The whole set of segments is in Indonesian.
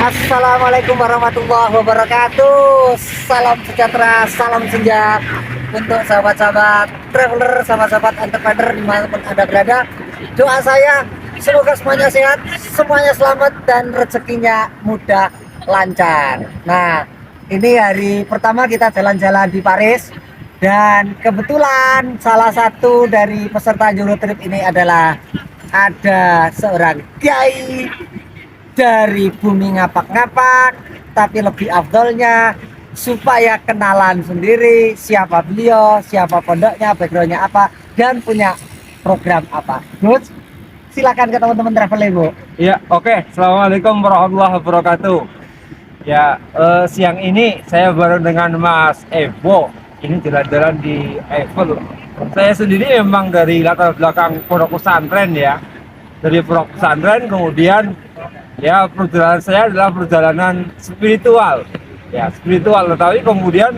Assalamualaikum warahmatullahi wabarakatuh. Salam sejahtera, salam senja untuk sahabat-sahabat traveler, sahabat-sahabat entrepreneur dimanapun Anda berada. Doa saya semoga semuanya sehat, semuanya selamat dan rezekinya mudah lancar. Nah, ini hari pertama kita jalan-jalan di Paris dan kebetulan salah satu dari peserta Eurotrip ini adalah ada seorang kiai dari bumi ngapak-ngapak, tapi lebih afdolnya supaya kenalan sendiri siapa beliau, siapa pondoknya, backgroundnya apa, dan punya program apa. Gus, silakan ke teman-teman travel Bu. Ya, oke. Assalamualaikum warahmatullahi wabarakatuh. Ya, siang ini saya baru dengan Mas Evo. Ini jalan-jalan di Eiffel. Saya sendiri memang dari latar belakang pondok pesantren ya. Dari pondok pesantren kemudian ya perjalanan saya adalah perjalanan spiritual. Ya, spiritual, tetapi kemudian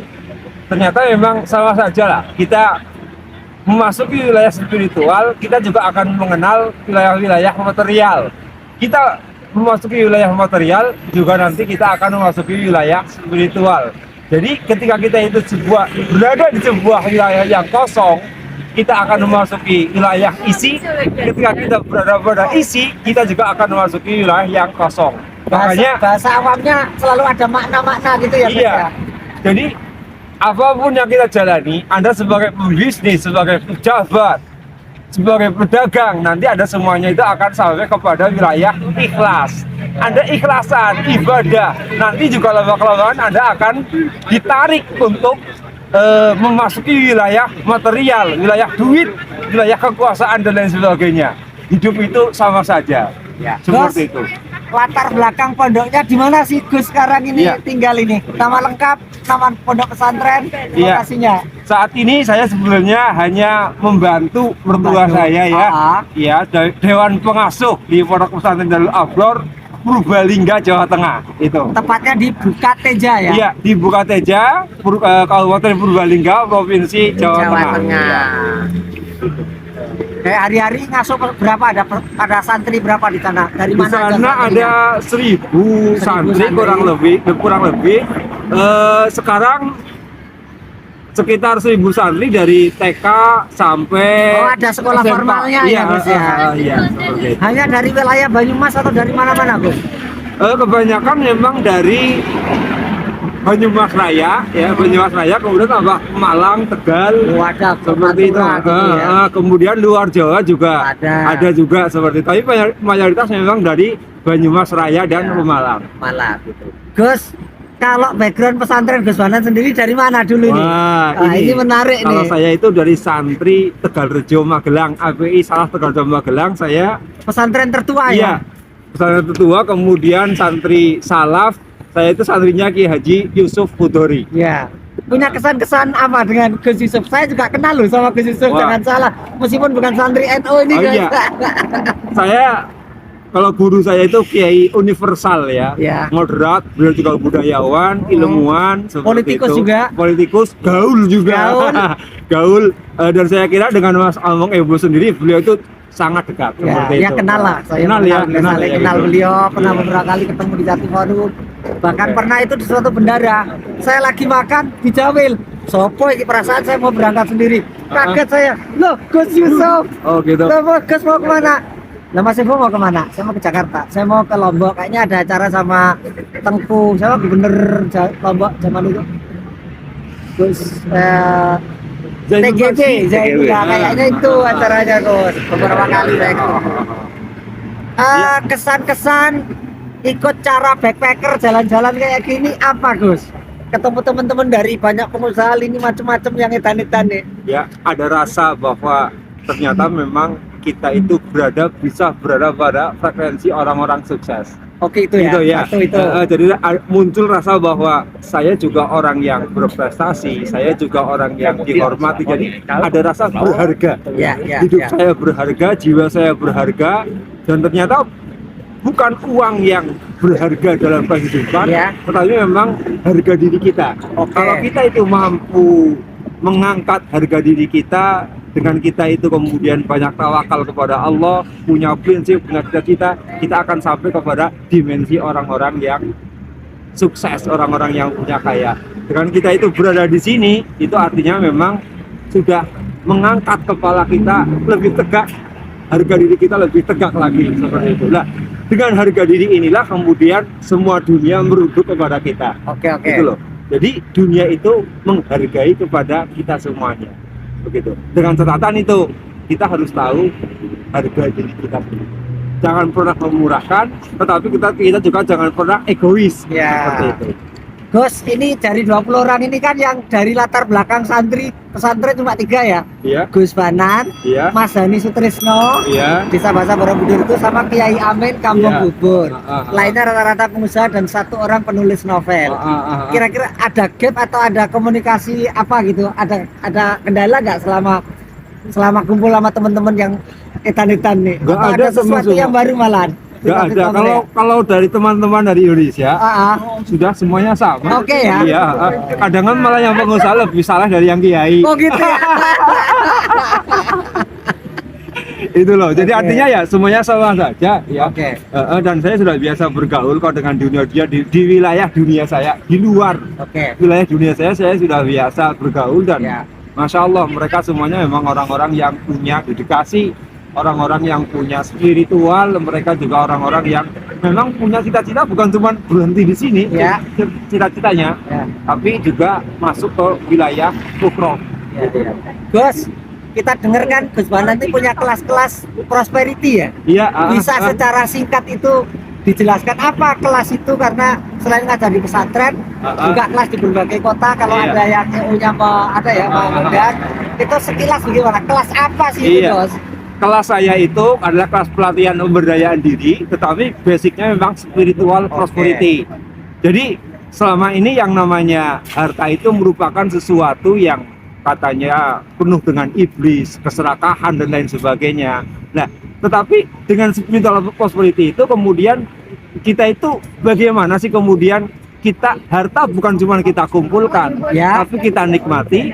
ternyata memang sama saja lah. Kita memasuki wilayah spiritual, kita juga akan mengenal wilayah-wilayah material. Kita memasuki wilayah material, juga nanti kita akan memasuki wilayah spiritual. Jadi ketika kita itu berada di sebuah wilayah yang kosong, kita akan memasuki wilayah isi. Ketika kita berada pada isi, kita juga akan memasuki wilayah yang kosong. Makanya bahasa awamnya selalu ada makna-makna gitu ya. iya. Jadi apapun yang kita jalani, Anda sebagai pembisnis, sebagai pejabat, sebagai pedagang, nanti Anda semuanya itu akan sampai kepada wilayah ikhlas. Anda ikhlasan, ibadah, nanti juga lama-kelamaan Anda akan ditarik untuk memasuki wilayah material, wilayah duit, wilayah kekuasaan dan lain sebagainya. Hidup itu sama saja, ya, seperti itu. Latar belakang pondoknya di mana sih Gus sekarang ini tinggal ini? Nama lengkap, nama pondok pesantren, lokasinya. Saat ini saya sebenarnya hanya membantu mertua saya ya. Ya, Dewan Pengasuh di Pondok Pesantren Darul Abror, Purbalingga, Jawa Tengah. Itu. Tepatnya di Bukateja ya? Iya, di Bukateja, Kabupaten Purbalingga, Provinsi Jawa Tengah. Kayak hari-hari ngasuh berapa, ada santri berapa di sana? Dari Di mana? sana ada 1.000 santri kurang lebih. Sekarang sekitar 1.000 santri dari TK sampai ada sekolah SMA. Formalnya ya Gus ya? Iya, seperti itu. Hanya dari wilayah Banyumas atau dari mana-mana Gus? Kebanyakan memang dari Banyumas Raya ya, Banyumas Raya, kemudian tambah Malang, Tegal, seperti itu. Ya. Kemudian luar Jawa juga ada juga seperti itu. Tapi mayoritas memang dari Banyumas Raya dan Pemalang. Gitu. Gus, kalau background pesantren Gus Wanan sendiri dari mana dulu nih? Ini menarik kalau nih. Kalau saya itu dari santri Tegalrejo Magelang, API Salah Tegalrejo Magelang. Saya pesantren tertua ya? Pesantren tertua, kemudian santri Salaf. Saya itu santrinya Ki Haji Yusuf Hudori. Ya. Punya kesan-kesan apa dengan Gus Yusuf? Saya juga kenal loh sama Gus Yusuf, jangan salah. Meskipun bukan santri NU ini guys. Iya. Saya, kalau guru saya itu Kiai universal ya. Moderat, beliau juga budayawan, ilmuwan, politikus itu. Juga. Politikus, gaul juga. Gaul. Dan saya kira dengan Mas Among Evo sendiri, beliau itu sangat dekat seperti itu. Kenal lah, saya kenal gitu. Beliau, pernah beberapa kali ketemu di Jati Forum. Bahkan pernah itu di suatu bendara. Saya lagi makan di Jawil. Sopo ini perasaan saya mau berangkat sendiri. Kaget saya. Loh, Gus Yusuf. Oh gitu. Loh, Gus mau kemana? Nah, Mas Evo mau kemana? Saya mau ke Jakarta. Saya mau ke Lombok. Kayaknya ada acara sama Tengku. Saya gubernur Lombok zaman itu. Gus TGB, kayaknya itu acaranya Gus. Beberapa kali saya ketemu. Kesan-kesan ikut cara backpacker jalan-jalan kayak gini apa Gus? Ketemu teman-teman dari banyak pengusaha ini macam-macam yang edan-edan nih. Ya, ada rasa bahwa ternyata memang kita itu bisa berada pada frekuensi orang-orang sukses. Oke, itu ya. Jadi muncul rasa bahwa saya juga orang yang berprestasi, saya juga orang yang dihormati. Jadi ada rasa berharga. Hidup saya berharga, jiwa saya berharga, dan ternyata bukan uang yang berharga dalam kehidupan, tetapi memang harga diri kita. Kalau kita itu mampu mengangkat harga diri kita dengan kita itu kemudian banyak tawakal kepada Allah, punya prinsip, punya cita-cita, kita akan sampai kepada dimensi orang-orang yang sukses, orang-orang yang punya kaya. Dengan kita itu berada di sini, itu artinya memang sudah mengangkat kepala kita lebih tegak, harga diri kita lebih tegak lagi, seperti itu. Nah, dengan harga diri inilah kemudian semua dunia merunduk kepada kita. Oke. Gitu loh. Jadi dunia itu menghargai kepada kita semuanya, begitu. Dengan catatan itu kita harus tahu harga diri kita sendiri. Jangan pernah memurahkan, tetapi kita juga jangan pernah egois. Ya. Seperti itu. Gus, ini dari 20 orang ini kan yang dari latar belakang santri pesantren cuma 3 ya. Iya, Gus Banan, iya, Mas Hani Sutrisno, iya. Desa Bahasa Borobudur itu sama Kiai Amin Kampung Iya. Bubur. Ah. Lainnya rata-rata pengusaha dan 1 orang penulis novel. Kira-kira ada gap atau ada komunikasi apa gitu? Ada kendala nggak selama kumpul sama teman-teman yang etan-etan nih? Nggak Atau ada, sesuatu semua. yang baru malahan? Nggak ada. Kalau dari teman-teman dari Indonesia sudah semuanya sama. Oke ya. Iya. Kadang kan malah yang pengusaha lebih salah dari yang kiai. Oh gitu ya. Itu loh. Jadi Oke. artinya ya semuanya sama saja. Ya. Oke. Dan saya sudah biasa bergaul kok dengan dunia dia di wilayah dunia saya, di luar Oke. wilayah dunia saya sudah biasa bergaul dan Ya. Masya Allah mereka semuanya memang orang-orang yang punya dedikasi, orang-orang yang punya spiritual, mereka juga orang-orang yang memang punya cita-cita bukan cuma berhenti di sini, Ya. cita-citanya, Ya. tapi juga masuk ke wilayah ukro. Ya. Gus, kita dengar kan Gus Banan ini punya kelas-kelas prosperity ya. Iya, Bisa secara singkat itu dijelaskan apa kelas itu, karena selain ngajar di pesantren juga kelas di berbagai kota. Kalau Iya. ada yang EU-nya ada ya mengundang, itu sekilas bagaimana kelas apa sih itu, Iya. Gus? Kelas saya itu adalah kelas pelatihan pemberdayaan diri, tetapi basicnya memang spiritual Oke. prosperity. Jadi selama ini yang namanya harta itu merupakan sesuatu yang katanya penuh dengan iblis, keserakahan dan lain sebagainya. Nah, tetapi dengan spiritual prosperity itu kemudian kita itu bagaimana sih kemudian kita harta bukan cuma kita kumpulkan, Ya. tapi kita nikmati.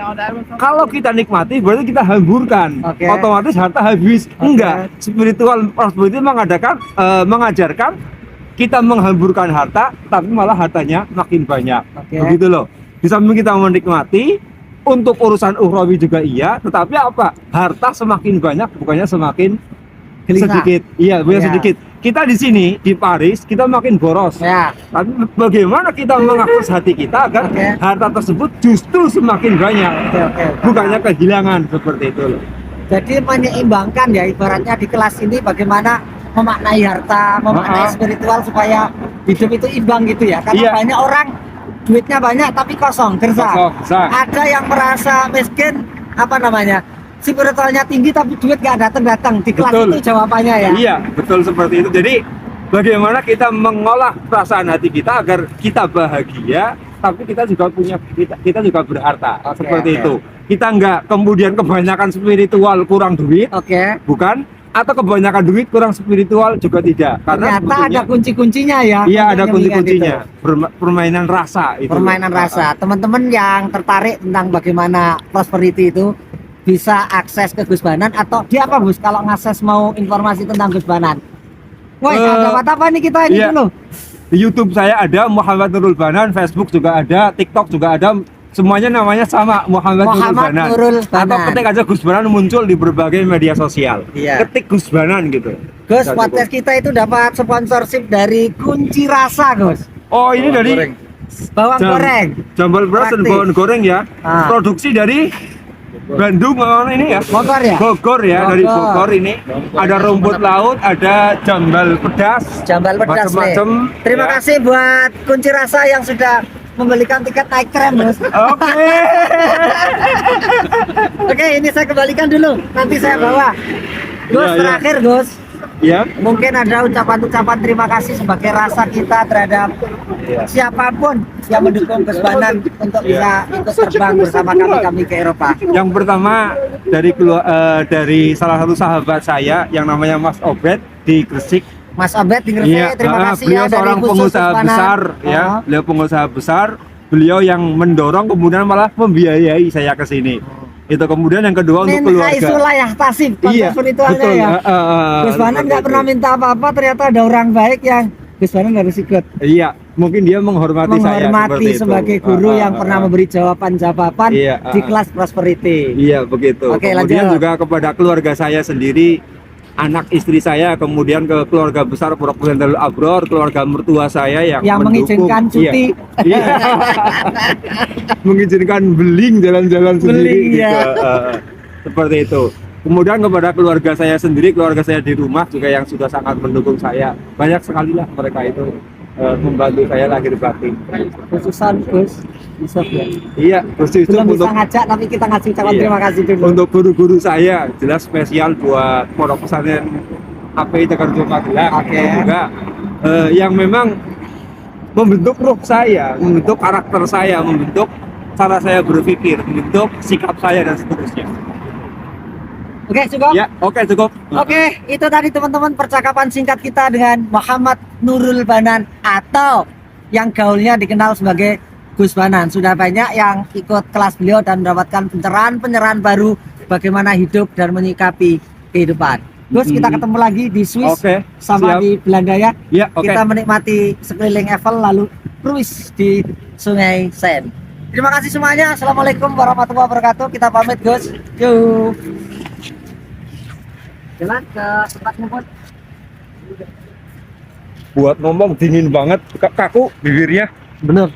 Kalau kita nikmati berarti kita hamburkan, Oke. otomatis harta habis. Enggak, spiritual prosperity mengajarkan kita menghamburkan harta, tapi malah hartanya makin banyak. Oke. Begitu loh. Di samping kita menikmati, untuk urusan ukhrawi juga iya, tetapi apa? Harta semakin banyak, bukannya semakin Gelisah. sedikit. Iya, bukan Iya. sedikit. Kita di sini di Paris kita makin boros. Ya. Tapi bagaimana kita mengakses hati kita agar Oke. harta tersebut justru semakin banyak, Oke. bukannya kehilangan, seperti itu loh. Jadi menyeimbangkan ya, ibaratnya di kelas ini bagaimana memaknai harta, memaknai spiritual supaya hidup itu imbang gitu ya. Karena Iya. banyak orang duitnya banyak tapi kosong, gersang. Kosong. Ada yang merasa miskin, apa namanya, spiritualnya tinggi tapi duit gak datang di kelas. Betul. Itu jawabannya ya. Iya, betul seperti itu. Jadi bagaimana kita mengolah perasaan hati kita agar kita bahagia, tapi kita juga kita juga berharta. Oke, Seperti oke. itu. Kita nggak kemudian kebanyakan spiritual kurang duit, Oke. bukan? Atau kebanyakan duit kurang spiritual juga tidak. Karena Ternyata ada sebetulnya kunci-kuncinya ya. iya untuk ada menyembuhkan kunci-kuncinya. itu. Permainan rasa itu. Permainan rasa. Teman-teman yang tertarik tentang bagaimana prosperity itu bisa akses ke Gus Banan, atau dia apa Gus kalau ngakses mau informasi tentang Gus Banan? Woi, ada apa nih kita ini iya. dulu? Di YouTube saya ada Muhammad Nurul Banan, Facebook juga ada, TikTok juga ada. Semuanya namanya sama, Muhammad Muhammad Nurul Banan. Nurul Banan. Atau ketik aja Gus Banan muncul di berbagai media sosial. Iya. Ketik Gus Banan gitu. Gus, Udah podcast cukup. kita itu dapat sponsorship dari Kunci Rasa, Gus. Oh, ini dari Bawang goreng. Jambal beras dan Praktis. bawang goreng ya. Ah. Produksi dari Bandung ini ya. Bogor ya? Bogor ya, dari Bogor. Bogor ini. Ada rumput laut, ada jambal pedas. Jambal pedas nih. Macem-macem, Terima ya. kasih buat Kunci Rasa yang sudah membelikan tiket naik tram, Gus. Oke. Oke, ini saya kembalikan dulu. Nanti saya bawa. Gus, Iya, iya. terakhir Gus, Ya. mungkin ada ucapan-ucapan terima kasih sebagai rasa kita terhadap siapapun yang mendukung Gus Banan untuk bisa ikut terbang bersama kami ke Eropa. Yang pertama dari salah satu sahabat saya yang namanya Mas Obed di Gresik. Mas Abed di Gresik, terima kasih beliau ya dari seorang khusus pengusaha Gus Banan. besar ya. Oh. Beliau pengusaha besar. Beliau yang mendorong kemudian malah membiayai saya ke sini. Itu kemudian yang kedua untuk Min keluarga. haitsu la yahtasib, konsep Iya, spiritualnya betul. ya. Gus Banan Seperti nggak pernah itu. minta apa-apa, ternyata ada orang baik yang Gus Banan harus ikut Iya, mungkin dia menghormati saya seperti menghormati itu. sebagai guru yang pernah memberi jawaban-jawaban Iya, di kelas prosperity. Iya, begitu. Oke, Kemudian lanjut. juga kepada keluarga saya sendiri, anak istri saya, kemudian ke keluarga besar Pondok Pesantren Abror, keluarga mertua saya yang mendukung. mengizinkan cuti. Iya. Iya. Mengizinkan beling jalan-jalan sendiri Beling, gitu. ya. Seperti itu. Kemudian kepada keluarga saya sendiri, keluarga saya di rumah juga yang sudah sangat mendukung saya. Banyak sekali lah mereka itu membantu saya lahir batin. Khususan Gus Yusuf ya. Iya, Gus Yusuf Belum bisa untuk ngajak tapi kita ngasih ucapan Iya. terima kasih dulu. untuk guru-guru saya jelas spesial buat Pondok Pesantren API Tegarjo Magelang. Oke. Juga yang memang membentuk ruh saya, membentuk karakter saya, membentuk cara saya berpikir, membentuk sikap saya dan seterusnya. Oke, cukup. Ya, oke cukup. Oke, itu tadi teman-teman percakapan singkat kita dengan Muhammad Nurul Banan atau yang gaulnya dikenal sebagai Gus Banan. Sudah banyak yang ikut kelas beliau dan mendapatkan pencerahan-pencerahan baru bagaimana hidup dan menyikapi kehidupan. Gus, kita ketemu lagi di Swiss Oke, sama siap. di Belanda ya. Ya, oke. Kita menikmati sekeliling Eiffel lalu cruise di Sungai Seine. Terima kasih semuanya. Assalamualaikum warahmatullahi wabarakatuh. Kita pamit, Gus. Yuk. Jalan ke tempatnya, Bun. Buat ngomong dingin banget, kaku bibirnya. Bener.